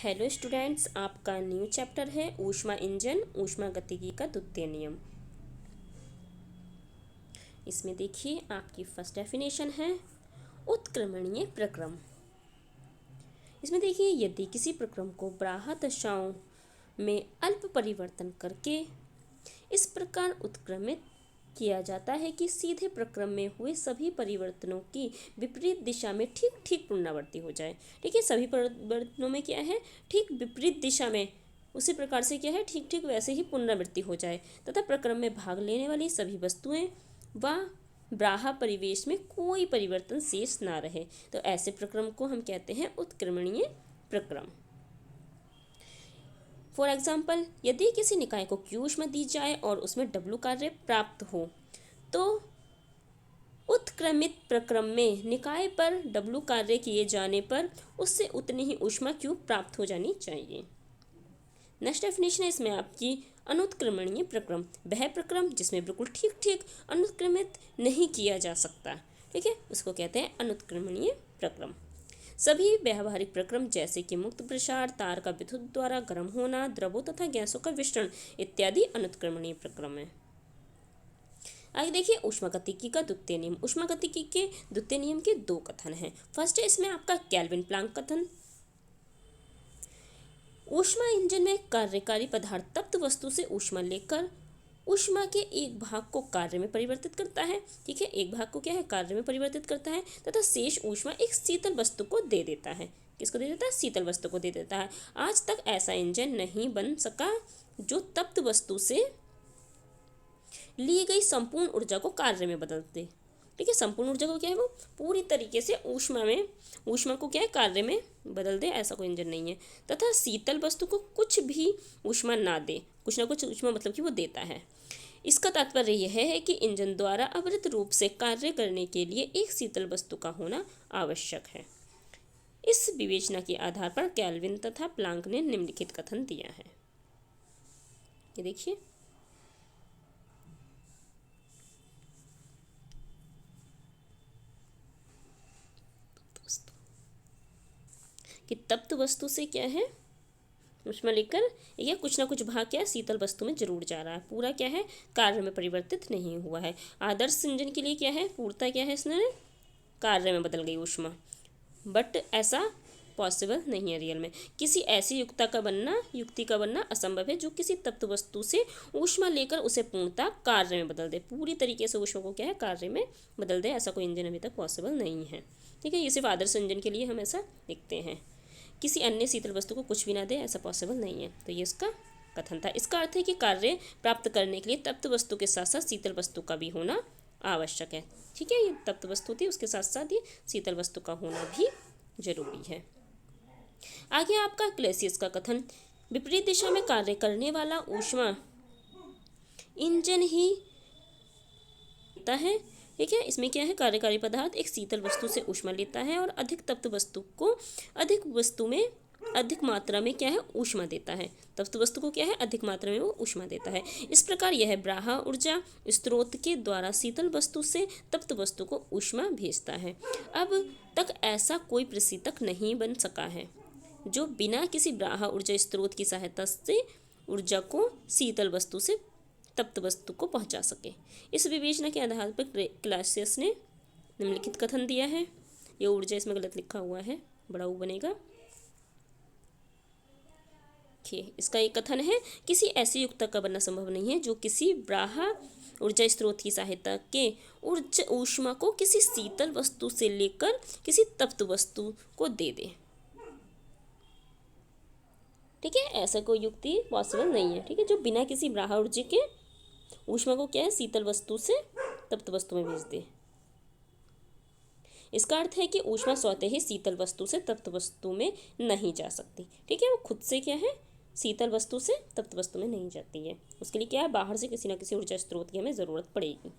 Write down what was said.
Hello students, आपका new chapter है ऊष्मा इंजन ऊष्मागतिकी का द्वितीय नियम। इसमें देखिए आपकी फर्स्ट डेफिनेशन है उत्क्रमणीय प्रक्रम। इसमें देखिए यदि किसी प्रक्रम को बाह्य दशाओं में अल्प परिवर्तन करके इस प्रकार उत्क्रमित किया जाता है कि सीधे प्रक्रम में हुए सभी परिवर्तनों की विपरीत दिशा में ठीक ठीक पुनरावृत्ति हो जाए। ठीक है, सभी परिवर्तनों में क्या है, ठीक विपरीत दिशा में उसी प्रकार से क्या है, ठीक ठीक वैसे ही पुनरावृत्ति हो जाए तथा प्रक्रम में भाग लेने वाली सभी वस्तुएं व बाह्य परिवेश में कोई परिवर्तन शेष ना रहे, तो ऐसे प्रक्रम को हम कहते हैं उत्क्रमणीय प्रक्रम। फॉर एग्जाम्पल, यदि किसी निकाय को Q ऊष्मा दी जाए और उसमें W कार्य प्राप्त हो, तो उत्क्रमित प्रक्रम में निकाय पर W कार्य किए जाने पर उससे उतनी ही ऊष्मा Q प्राप्त हो जानी चाहिए। नेक्स्ट डेफिनेशन है इसमें आपकी अनुत्क्रमणीय प्रक्रम, वह प्रक्रम जिसमें बिल्कुल ठीक ठीक अनुत्क्रमित नहीं किया जा सकता। ठीक है, उसको कहते हैं अनुत्क्रमणीय प्रक्रम। सभी व्यावहारिक प्रक्रम जैसे कि मुक्त प्रसार, तार का विद्युत द्वारा गर्म होना, द्रवों तथा गैसों का विसरण इत्यादि अनुत्क्रमणीय प्रक्रम है। आगे देखिए ऊष्मागतिकी का द्वितीय नियम। ऊष्मागतिकी के द्वितीय नियम के दो कथन हैं। फर्स्ट है इसमें आपका केल्विन प्लांक कथन। ऊष्मा इंजन में कार्यकारी पदार्थ तप्त वस्तु से ऊष्मा लेकर ऊष्मा के एक भाग को कार्य में परिवर्तित करता है। ठीक है, एक भाग को क्या है, कार्य में परिवर्तित करता है तथा शेष ऊष्मा एक शीतल वस्तु को दे देता है। किसको दे देता है? शीतल वस्तु को दे देता है। आज तक ऐसा इंजन नहीं बन सका जो तप्त वस्तु से ली गई संपूर्ण ऊर्जा को कार्य में बदल दे। ठीक है, संपूर्ण ऊर्जा को क्या है, वो पूरी तरीके से ऊष्मा को क्या है, कार्य में बदल दे, ऐसा कोई इंजन नहीं है। तथा शीतल वस्तु को कुछ भी ऊष्मा ना दे, कुछ ना कुछ ऊष्मा मतलब कि वो देता है। इसका तात्पर्य यह है कि इंजन द्वारा अविरत रूप से कार्य करने के लिए एक शीतल वस्तु का होना आवश्यक है। इस विवेचना के आधार पर केल्विन तथा प्लांक ने निम्नलिखित कथन दिया है। ये देखिए, कि तप्त वस्तु से क्या है, ऊष्मा लेकर या कुछ ना कुछ भाग क्या है, शीतल वस्तु में जरूर जा रहा है, पूरा क्या है, कार्य में परिवर्तित नहीं हुआ है। आदर्श इंजन के लिए क्या है, पूर्णतः क्या है, इसने कार्य में बदल गई ऊष्मा, बट ऐसा पॉसिबल नहीं है रियल में। किसी ऐसी युक्ति का बनना असंभव है जो किसी तप्त वस्तु से ऊष्मा लेकर उसे पूर्णतः कार्य में बदल दे, पूरी तरीके से ऊष्मा को क्या है, कार्य में बदल दे, ऐसा कोई इंजन अभी तक पॉसिबल नहीं है। ठीक है, ये सिर्फ आदर्श इंजन के लिए हम ऐसा लिखते हैं। किसी अन्य शीतल वस्तु को कुछ भी ना दे, ऐसा पॉसिबल नहीं है। तो ये इसका कथन था। इसका अर्थ है कि कार्य प्राप्त करने के लिए तप्त वस्तु के साथ साथ शीतल वस्तु का भी होना आवश्यक है। ठीक है, ये तप्त वस्तु थी, उसके साथ साथ ये शीतल वस्तु का होना भी जरूरी है। आगे आपका क्लेसियस का कथन, विपरीत दिशा में कार्य करने वाला ऊष्मा इंजन ही देता है। ठीक है, इसमें क्या है, कार्यकारी पदार्थ एक शीतल वस्तु से ऊष्मा लेता है और अधिक तप्त वस्तु को अधिक वस्तु में अधिक मात्रा में क्या है, ऊष्मा देता है। तप्त वस्तु को क्या है, अधिक मात्रा में वो ऊष्मा देता है। इस प्रकार यह बाह्य ऊर्जा स्रोत के द्वारा शीतल वस्तु से तप्त वस्तु को ऊष्मा भेजता है। अब तक ऐसा कोई प्रशीतक नहीं बन सका है जो बिना किसी बाह्य ऊर्जा स्रोत की सहायता से ऊर्जा को शीतल वस्तु से तप्त वस्तु को पहुंचा सके। इस विवेचना के आधार पर क्लेसियस ने निम्नलिखित कथन दिया है। ये ऊर्जा इसमें गलत लिखा हुआ है, बड़ा ऊ बनेगा। इसका एक कथन है, किसी ऐसी युक्ति का बनना संभव नहीं है जो किसी बाह्य ऊर्जा स्रोत की सहायता के ऊष्मा को किसी शीतल वस्तु से लेकर किसी तप्त वस्तु को दे दे। ठीक है, ऐसा कोई युक्ति पॉसिबल नहीं है। ठीक है, जो बिना किसी बाह्य ऊर्जा के ऊष्मा को क्या है, शीतल वस्तु से तप्त वस्तु में भेज दे। इसका अर्थ है कि ऊष्मा स्वतः ही शीतल वस्तु से तप्त वस्तु में नहीं जा सकती। ठीक है, वो खुद से क्या है, शीतल वस्तु से तप्त वस्तु में नहीं जाती है। उसके लिए क्या है, बाहर से किसी न किसी ऊर्जा स्रोत की हमें ज़रूरत पड़ेगी।